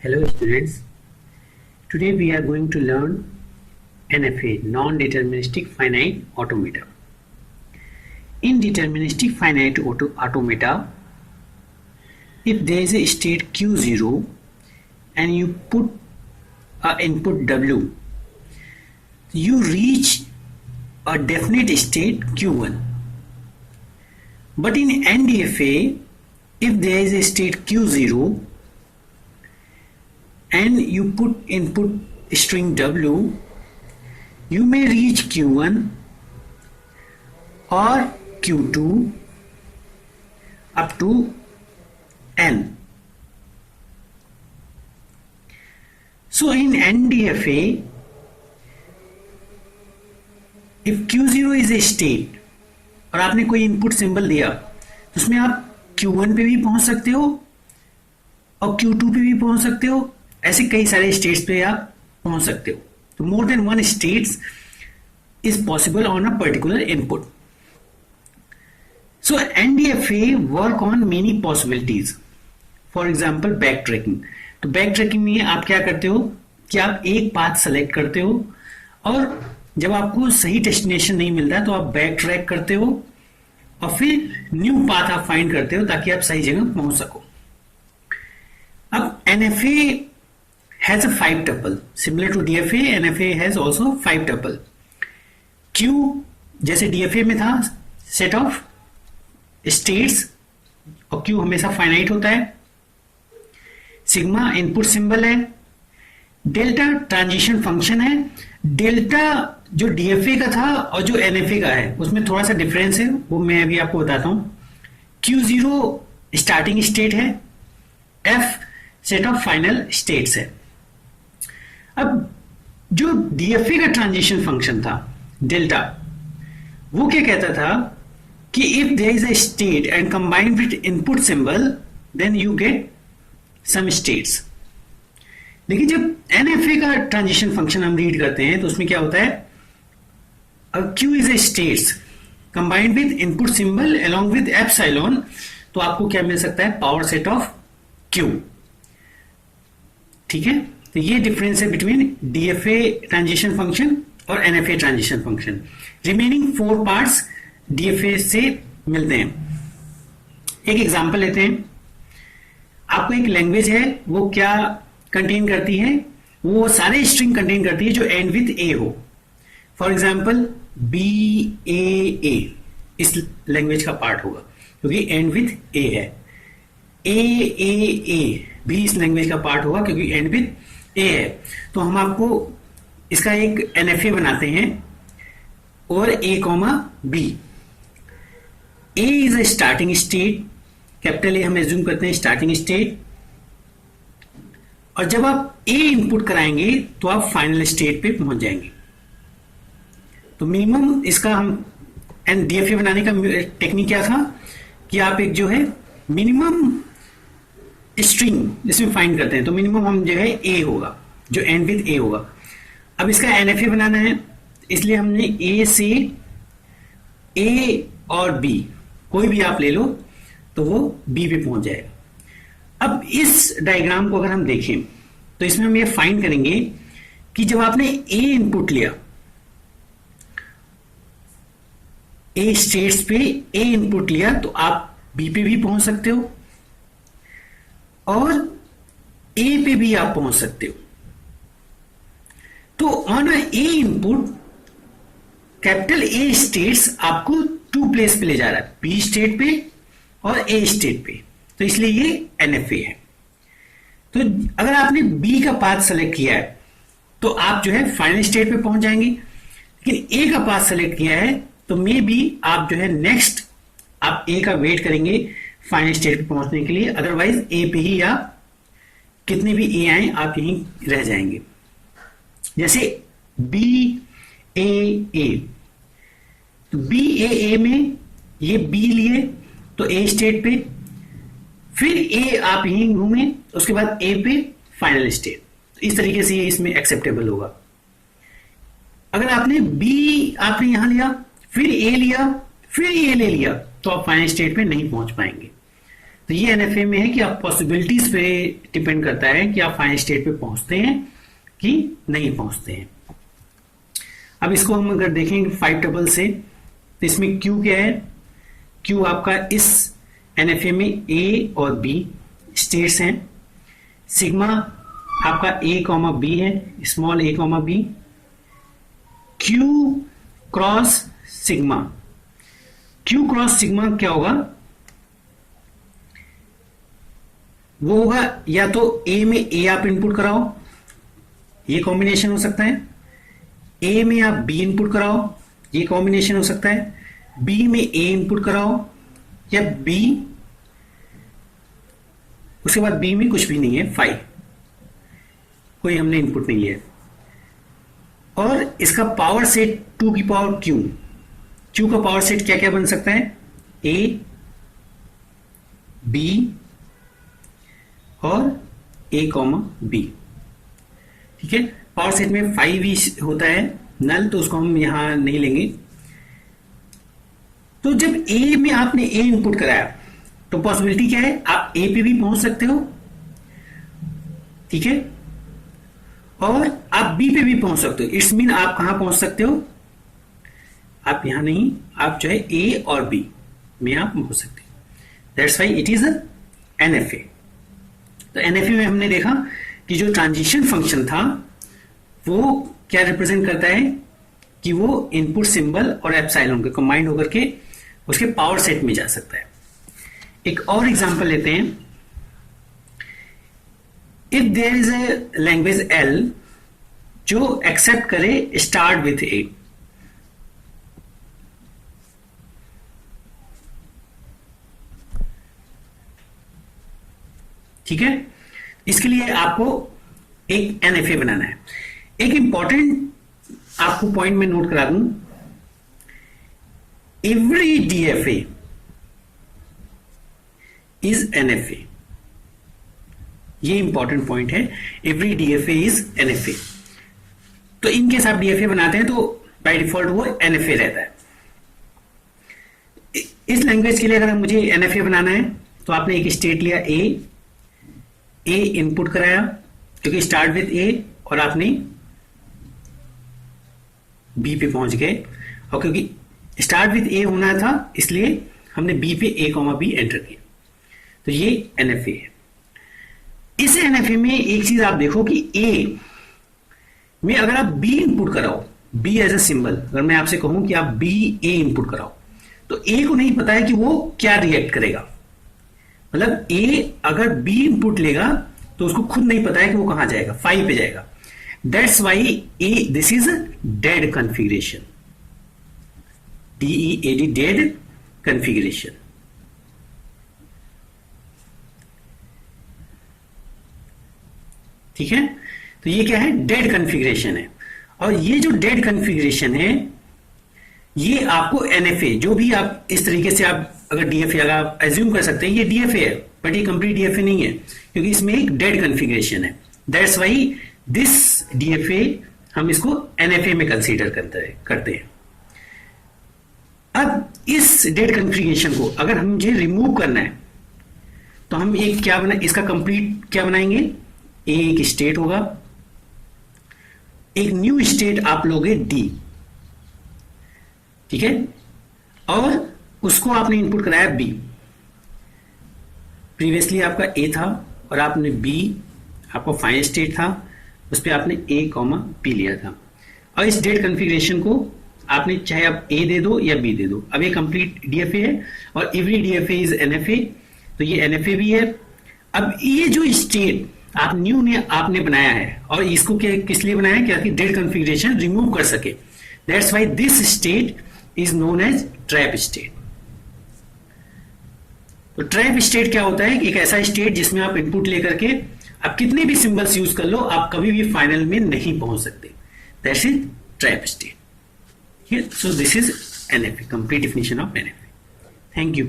Hello students, today we are going to learn NFA, non-deterministic finite automata. In deterministic finite automata, if there is a state Q0 and you put an input W, you reach a definite state Q1. But in NDFA, if there is a state Q0 and you put input string W, you may reach Q1 or Q2 up to N. So in NDFA, if Q0 is a state और आपने कोई input symbol दिया तो उसमें आप Q1 पे भी पहुंच सकते हो और Q2 पे भी पहुंच सकते हो. ऐसे कई सारे स्टेट्स पे आप पहुंच सकते हो. तो more than one states is possible on a particular input. So NDFA work on many possibilities. For example backtracking. तो बैक ट्रैकिंग में आप क्या करते हो कि आप एक पाथ सेलेक्ट करते हो और जब आपको सही डेस्टिनेशन नहीं मिलता तो आप बैक ट्रैक करते हो और फिर न्यू पाथ आप फाइंड करते हो ताकि आप सही जगह पहुंच सको. अब NFA has a 5 tuple. Similar to DFA, NFA has also 5 tuple. Q जैसे DFA में था set of states और Q हमेशा finite होता है. सिग्मा इनपुट सिंबल है. डेल्टा ट्रांजिशन फंक्शन है. डेल्टा जो DFA का था और जो NFA का है उसमें थोड़ा सा डिफरेंस है, वो मैं अभी आपको बताता हूं. Q0 स्टार्टिंग स्टेट है. F set of final states है. अब जो डीएफए का ट्रांजिशन फंक्शन था डेल्टा, वो क्या कहता था कि if there is a state and combined with input symbol then you get some states. लेकिन जब एनएफए का ट्रांजिशन फंक्शन हम रीड करते हैं तो उसमें क्या होता है, Q is a states combined with input symbol along with epsilon, तो आपको क्या मिल सकता है, पावर सेट ऑफ क्यू. ठीक है. तो ये डिफरेंस है बिटवीन डीएफए ट्रांजिशन फंक्शन और NFA transition function. Remaining 4 parts DFA से मिलते हैं. एक एग्जांपल लेते हैं. आपको एक लैंग्वेज है, वो क्या कंटेन करती है, वो सारे स्ट्रिंग कंटेन करती है जो एंड विथ ए हो. फॉर एग्जांपल BAA इस लैंग्वेज का पार्ट होगा क्योंकि एंड विथ ए है. AAA भी इस लैंग्वेज का पार्ट होगा क्योंकि एंड विथ ए है. तो हम आपको इसका एक एनएफए बनाते हैं और A, B. A is a starting state. Capital A हम एज्यूम करते हैं स्टार्टिंग स्टेट. और जब आप A इनपुट कराएंगे तो आप फाइनल स्टेट पे पहुंच जाएंगे. तो मिनिमम इसका हम एंड डीएफए बनाने का टेक्निक क्या था कि आप एक जो है मिनिमम स्ट्रिंग इसमें फाइंड करते हैं. तो मिनिमम हम जो है ए होगा जो एंड विथ ए होगा. अब इसका एनएफए बनाना है इसलिए हमने ए से ए और बी कोई भी आप ले लो तो वो बी पे पहुंच जाएगा. अब इस डायग्राम को अगर हम देखें तो इसमें हम ये फाइंड करेंगे कि जब आपने ए इनपुट लिया, ए स्टेट्स पे ए इनपुट लिया, तो आप बी पे भी पहुंच सकते हो और ए पे भी आप पहुंच सकते हो. तो on A input capital A states आपको 2 प्लेस पे ले जा रहा है, बी स्टेट पे और ए स्टेट पे. तो इसलिए ये एनएफए है. तो अगर आपने बी का पाथ सेलेक्ट किया है तो आप जो है फाइनल स्टेट पे पहुंच जाएंगे. लेकिन ए का पाथ सेलेक्ट किया है तो मे बी आप जो है नेक्स्ट आप ए का वेट करेंगे फाइनल स्टेट पे पहुंचने के लिए. अदरवाइज ए पे ही आप कितने भी ए आए आप यहीं रह जाएंगे. जैसे BAA, तो BAA में ये B लिए तो ए स्टेट पे, फिर ए आप यहीं घूमे उसके बाद ए पे फाइनल स्टेट. तो इस तरीके से ये इसमें एक्सेप्टेबल होगा. अगर आपने B आपने यहां लिया, फिर ए लिया, फिर ए ले लिया, तो आप फाइनल स्टेट पे नहीं पहुंच पाएंगे. तो ये एनएफए में है कि आप पॉसिबिलिटीज पे डिपेंड करता है कि आप फाइनल स्टेट पे पहुंचते हैं कि नहीं पहुंचते हैं। अब इसको हम अगर देखेंगे 5 टेबल से, तो इसमें क्यू क्या है? क्यू आपका इस एनएफए में ए और बी स्टेट्स हैं। सिग्मा आपका ए कॉमा बी है, small a comma b. Q cross sigma, Q cross sigma क्या होगा? वो होगा या तो ए में ए आप इनपुट कराओ, ये कॉम्बिनेशन हो सकता है। ए में आप बी इनपुट कराओ, ये कॉम्बिनेशन हो सकता है। बी में ए इनपुट कराओ, या बी उसके बाद बी में कुछ भी नहीं है, 5 कोई हमने इनपुट नहीं लिया। और इसका पावर सेट 2 की पावर क्यू, क्यू का पावर सेट क्या क्या बन सकता है? ए, बी और ए कॉमा बी। ठीक है, पावर सेट में 5 ही होता है नल, तो उसको हम यहां नहीं लेंगे। तो जब ए में आपने ए इनपुट कराया तो पॉसिबिलिटी क्या है? आप ए पे भी पहुंच सकते हो, ठीक है, और आप बी पे भी पहुंच सकते हो। इट्स मीन आप कहां पहुंच सकते हो? आप यहां नहीं, आप जो है ए और बी में आप पहुंच सकते हो। That's why it is NFA. तो एनएफए में हमने देखा कि जो ट्रांजिशन फंक्शन था वो क्या रिप्रेजेंट करता है कि वो इनपुट सिंबल और एप्सिलॉन के कंबाइंड होकर के उसके पावर सेट में जा सकता है। एक और एग्जांपल लेते हैं। If there is a language L जो एक्सेप्ट करे स्टार्ट विथ ए, ठीक है, इसके लिए आपको एक एनएफए बनाना है। एक इंपॉर्टेंट आपको पॉइंट में नोट करा दूं, एवरी डीएफए इज एनएफए। ये इंपॉर्टेंट पॉइंट है, एवरी डीएफए इज एनएफए। तो इनकेस आप डीएफए बनाते हैं तो बाय डिफॉल्ट वो एनएफए रहता है। इस लैंग्वेज के लिए अगर मुझे एनएफए बनाना है तो आपने एक स्टेट लिया ए इनपुट कराया क्योंकि स्टार्ट विथ ए, और आपने बी पे पहुंच गए, और क्योंकि स्टार्ट विथ ए होना था इसलिए हमने बी पे ए कॉमा बी एंटर किया। तो ये एनएफए है। इस एनएफए में एक चीज आप देखो कि ए में अगर आप बी इनपुट कराओ, बी एज ए सिंबल, अगर मैं आपसे कहूं कि आप बी ए इनपुट कराओ, तो ए को नहीं पता है कि वो क्या रिएक्ट करेगा। मतलब ए अगर बी इनपुट लेगा तो उसको खुद नहीं पता है कि वो कहां जाएगा, 5 पे जाएगा। That's why A this is dead configuration, DEAD dead configuration. ठीक है, तो ये क्या है? डेड कॉन्फ़िगरेशन है। और ये जो डेड कॉन्फ़िगरेशन है ये आपको एनएफए, जो भी आप इस तरीके से आप अगर डीएफए अगर आप एज्यूम कर सकते हैं ये डीएफए है, बट ये कंप्लीट डीएफए नहीं है क्योंकि इसमें एक डेड कॉन्फ़िगरेशन है। दैट्स वाई दिस डीएफए हम इसको एनएफए में कंसीडर करते हैं। अब इस डेड कॉन्फ़िगरेशन को अगर हम मुझे रिमूव करना है तो हम एक क्या बना, इसका कंप्लीट क्या बनाएंगे? एक स्टेट होगा, एक न्यू स्टेट आप लोगे डी, ठीक है, और उसको आपने इनपुट कराया बी। प्रीवियसली आपका ए था और आपने बी, आपका फाइनल स्टेट था, उस पर आपने ए कॉमा बी लिया था। और इस डेट कॉन्फ़िगरेशन को आपने चाहे आप ए दे दो या बी दे दो। अब ये कंप्लीट डीएफए है और एवरी डीएफए इज एनएफए, तो ये एनएफए भी है। अब ये जो स्टेट आप न्यू ने आपने बनाया है और इसको क्या किस लिए बनाया है? क्या कि डेट कॉन्फ़िगरेशन रिमूव कर सके। That's why this state is known as trap state. तो ट्रैप स्टेट क्या होता है? एक ऐसा स्टेट जिसमें आप इनपुट लेकर के आप कितने भी सिंबल्स यूज कर लो, आप कभी भी फाइनल में नहीं पहुंच सकते। That's is trap state. So this is NFA, complete definition of NFA. Thank you.